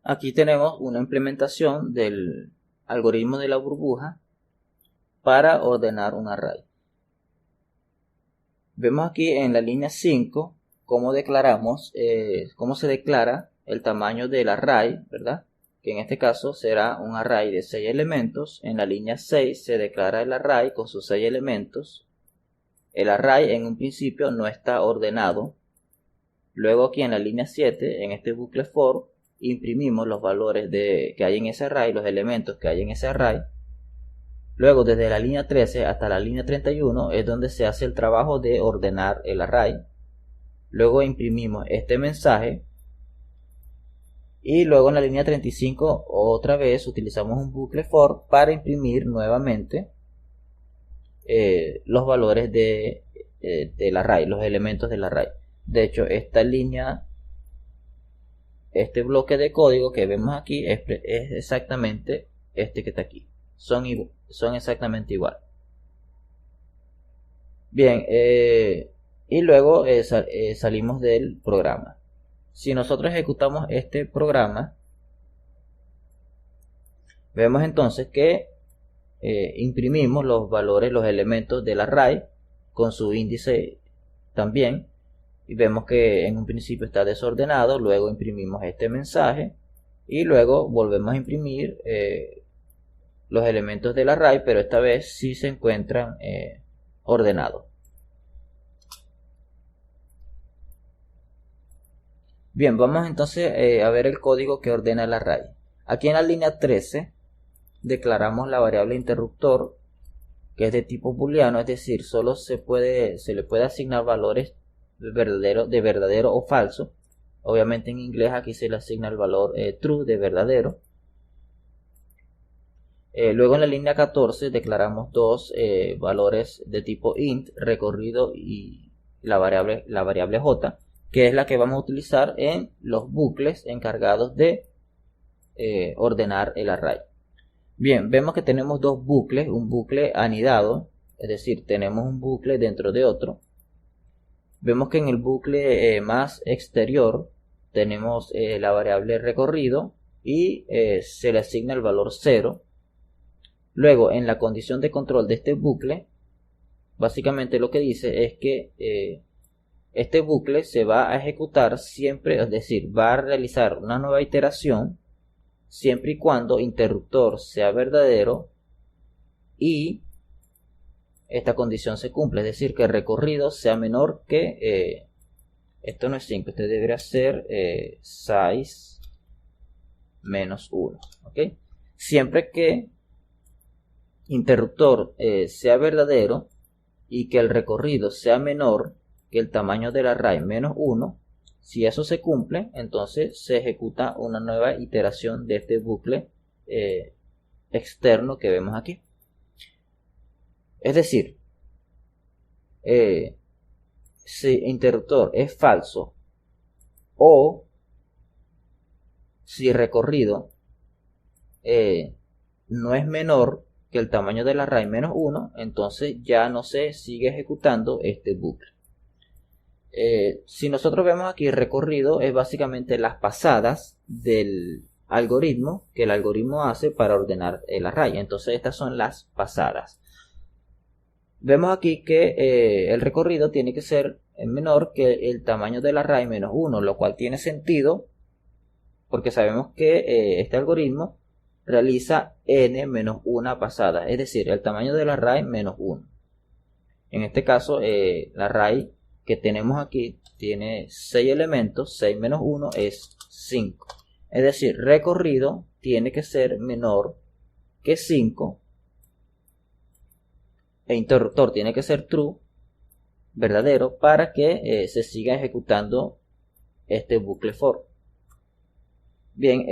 Aquí tenemos una implementación del algoritmo de la burbuja para ordenar un array. Vemos aquí en la línea 5 cómo declaramos, cómo se declara el tamaño del array, ¿verdad? Que en este caso será un array de 6 elementos. En la línea 6 se declara el array con sus 6 elementos. El array en un principio no está ordenado. Luego aquí en la línea 7, en este bucle for, imprimimos los valores que hay en ese array, los elementos que hay en ese array. Luego desde la línea 13 hasta la línea 31 es donde se hace el trabajo de ordenar el array. Luego imprimimos este mensaje. Y luego en la línea 35 otra vez utilizamos un bucle for para imprimir nuevamente los valores del array, los elementos del array. De hecho, esta línea, este bloque de código que vemos aquí es exactamente este que está aquí. Son exactamente igual. Bien, y luego salimos del programa. Si nosotros ejecutamos este programa, vemos entonces que imprimimos los valores, los elementos del array con su índice también. Y vemos que en un principio está desordenado, luego imprimimos este mensaje y luego volvemos a imprimir los elementos del array, pero esta vez sí se encuentran ordenados. Bien, vamos entonces a ver el código que ordena el array. Aquí en la línea 13 declaramos la variable interruptor, que es de tipo booleano, es decir, solo se le puede asignar valores de verdadero o falso. Obviamente en inglés aquí se le asigna el valor true, de verdadero. Luego en la línea 14 declaramos dos valores de tipo int, recorrido, y la variable j, que es la que vamos a utilizar en los bucles encargados de ordenar el array. Bien, vemos que tenemos dos bucles, un bucle anidado, es decir, tenemos un bucle dentro de otro. Vemos que en el bucle más exterior tenemos la variable recorrido y se le asigna el valor 0. Luego, en la condición de control de este bucle, básicamente lo que dice es que este bucle se va a ejecutar siempre, es decir, va a realizar una nueva iteración siempre y cuando interruptor sea verdadero y esta condición se cumple, es decir, que el recorrido sea menor que, esto no es 5, este debería ser size menos 1, ¿ok? Siempre que interruptor sea verdadero y que el recorrido sea menor que el tamaño del array menos 1, si eso se cumple, entonces se ejecuta una nueva iteración de este bucle externo que vemos aquí. Es decir, si interruptor es falso o si recorrido no es menor que el tamaño del array menos 1, entonces ya no se sigue ejecutando este bucle. Si nosotros vemos aquí, recorrido es básicamente las pasadas del algoritmo que el algoritmo hace para ordenar el array. Entonces estas son las pasadas. Vemos aquí que el recorrido tiene que ser menor que el tamaño del array menos 1, lo cual tiene sentido porque sabemos que este algoritmo realiza n menos una pasada, es decir, el tamaño del array menos 1. En este caso, el array que tenemos aquí tiene 6 elementos, 6 menos 1 es 5. Es decir, recorrido tiene que ser menor que 5 e interruptor tiene que ser true, verdadero, para que se siga ejecutando este bucle for. Bien,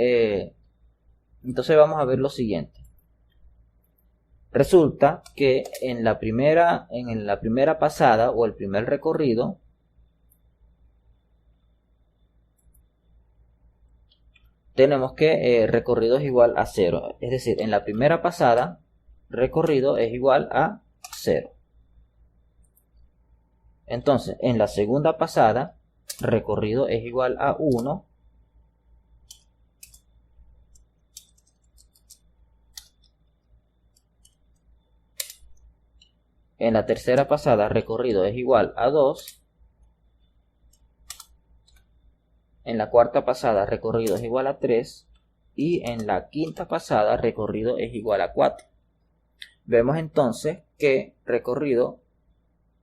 entonces vamos a ver lo siguiente. Resulta que en la primera pasada o el primer recorrido tenemos que recorrido es igual a 0. Es decir, en la primera pasada recorrido es igual a 0. Entonces, en la segunda pasada recorrido es igual a 1. En la tercera pasada recorrido es igual a 2. En la cuarta pasada recorrido es igual a 3. Y en la quinta pasada recorrido es igual a 4. Vemos entonces que recorrido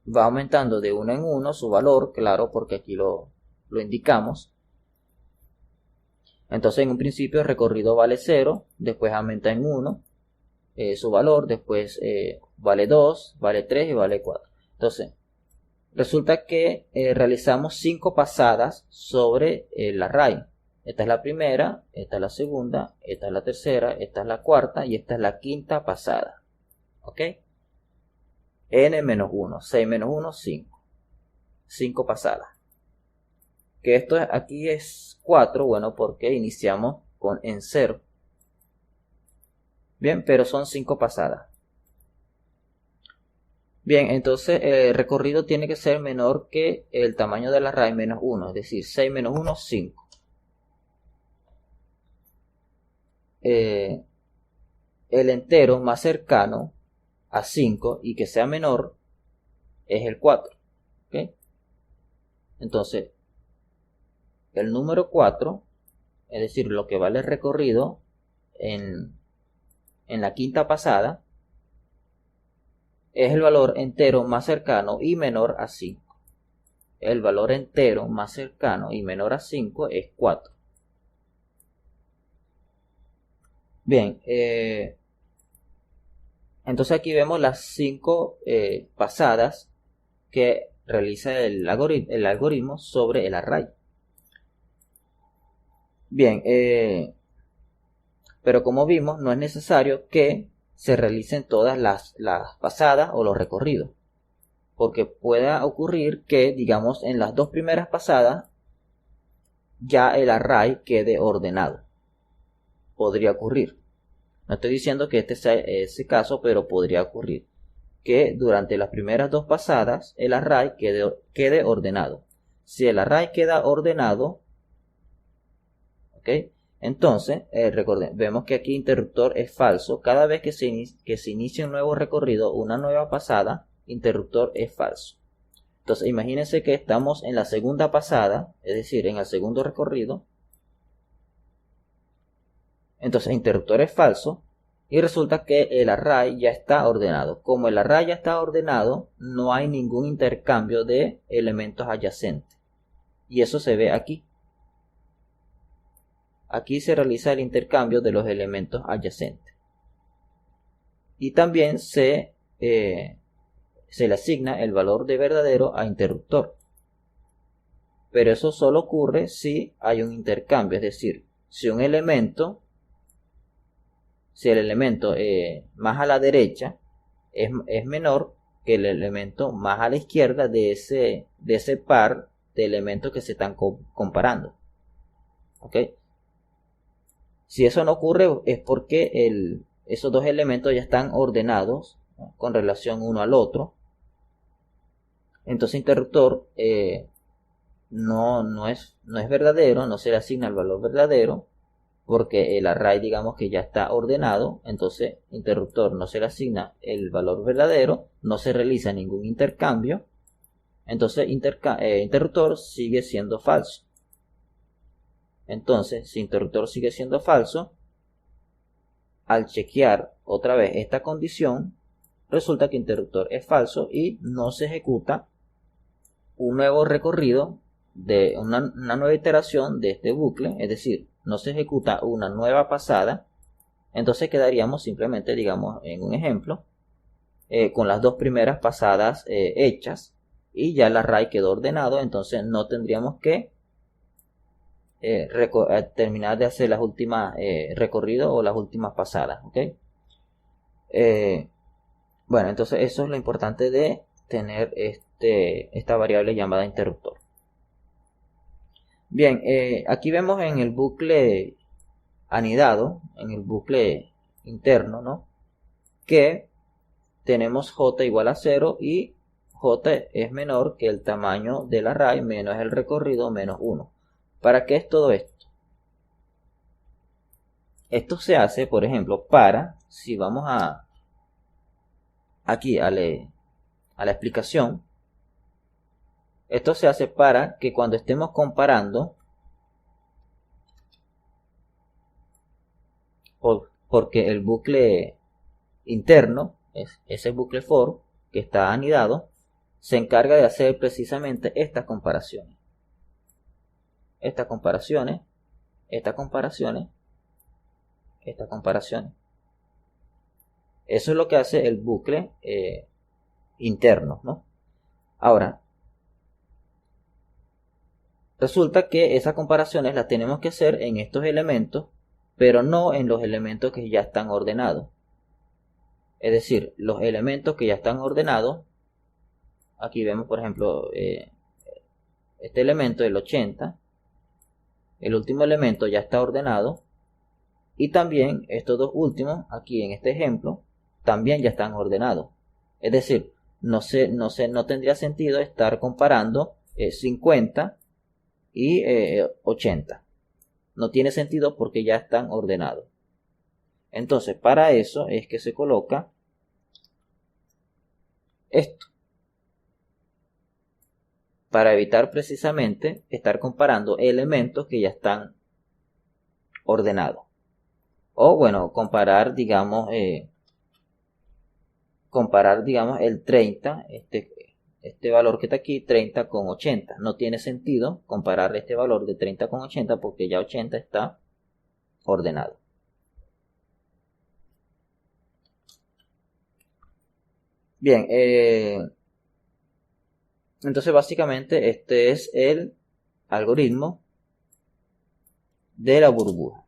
va aumentando de 1 en 1 su valor, claro, porque aquí lo indicamos. Entonces en un principio el recorrido vale 0, después aumenta en 1 su valor, después vale 2, vale 3 y vale 4. Entonces resulta que realizamos 5 pasadas sobre el array. Esta es la primera, esta es la segunda, esta es la tercera, esta es la cuarta y esta es la quinta pasada. ¿Ok? n-1, 6 menos 1, 5. 5 pasadas. Que esto aquí es 4, bueno, porque iniciamos en 0. Bien, pero son 5 pasadas. Bien, entonces el recorrido tiene que ser menor que el tamaño del array menos 1, es decir, 6 menos 1, 5. El entero más cercano a 5 y que sea menor es el 4. ¿Okay? Entonces, el número 4, es decir, lo que vale el recorrido en la quinta pasada, es el valor entero más cercano y menor a 5. El valor entero más cercano y menor a 5 es 4. Bien, entonces aquí vemos las 5 pasadas que realiza el algoritmo sobre el array. Bien, pero como vimos, no es necesario que se realicen todas las pasadas o los recorridos, porque pueda ocurrir que, digamos, en las 2 primeras pasadas ya el array quede ordenado. Podría ocurrir. No estoy diciendo que este sea ese caso, pero podría ocurrir que durante las primeras 2 pasadas el array quede ordenado. Si el array queda ordenado, ¿ok? Entonces, vemos que aquí interruptor es falso. Cada vez que se inicia un nuevo recorrido, una nueva pasada, interruptor es falso. Entonces, imagínense que estamos en la segunda pasada, es decir, en el segundo recorrido. Entonces, interruptor es falso y resulta que el array ya está ordenado. Como el array ya está ordenado, no hay ningún intercambio de elementos adyacentes. Y eso se ve aquí. Aquí se realiza el intercambio de los elementos adyacentes. Y también se le asigna el valor de verdadero a interruptor. Pero eso solo ocurre si hay un intercambio, es decir, si el elemento más a la derecha es menor que el elemento más a la izquierda de ese par de elementos que se están comparando. ¿Ok? Si eso no ocurre es porque esos dos elementos ya están ordenados, ¿no?, con relación uno al otro. Entonces interruptor no es verdadero, no se le asigna el valor verdadero, porque el array, digamos que ya está ordenado. Entonces interruptor no se le asigna el valor verdadero, no se realiza ningún intercambio. Entonces interruptor sigue siendo falso. Entonces, si interruptor sigue siendo falso, al chequear otra vez esta condición, resulta que interruptor es falso y no se ejecuta un nuevo recorrido de una nueva iteración de este bucle, es decir, no se ejecuta una nueva pasada. Entonces quedaríamos simplemente, digamos, en un ejemplo, con las 2 primeras pasadas hechas y ya el array quedó ordenado. Entonces no tendríamos que terminar de hacer las últimas recorridos o las últimas pasadas. ¿Ok? Bueno, entonces eso es lo importante de tener esta variable llamada interruptor. Bien, aquí vemos en el bucle anidado, en el bucle interno, ¿no?, que tenemos j igual a 0 y j es menor que el tamaño del array menos el recorrido menos 1. ¿Para qué es todo esto? Esto se hace, por ejemplo, si vamos aquí a la explicación, esto se hace para que cuando estemos comparando, porque el bucle interno, ese bucle for que está anidado, se encarga de hacer precisamente estas comparaciones. Estas comparaciones, estas comparaciones, estas comparaciones. Eso es lo que hace el bucle interno, ¿no? Ahora, resulta que esas comparaciones las tenemos que hacer en estos elementos, pero no en los elementos que ya están ordenados. Es decir, los elementos que ya están ordenados, aquí vemos por ejemplo este elemento, el 80, el último elemento ya está ordenado, y también estos dos últimos, aquí en este ejemplo, también ya están ordenados. Es decir, no tendría sentido estar comparando 50 y 80. No tiene sentido porque ya están ordenados. Entonces, para eso es que se coloca esto. Para evitar precisamente estar comparando elementos que ya están ordenados. O bueno, comparar, digamos, el 30, este valor que está aquí, 30 con 80. No tiene sentido comparar este valor de 30 con 80 porque ya 80 está ordenado. Bien, entonces básicamente este es el algoritmo de la burbuja.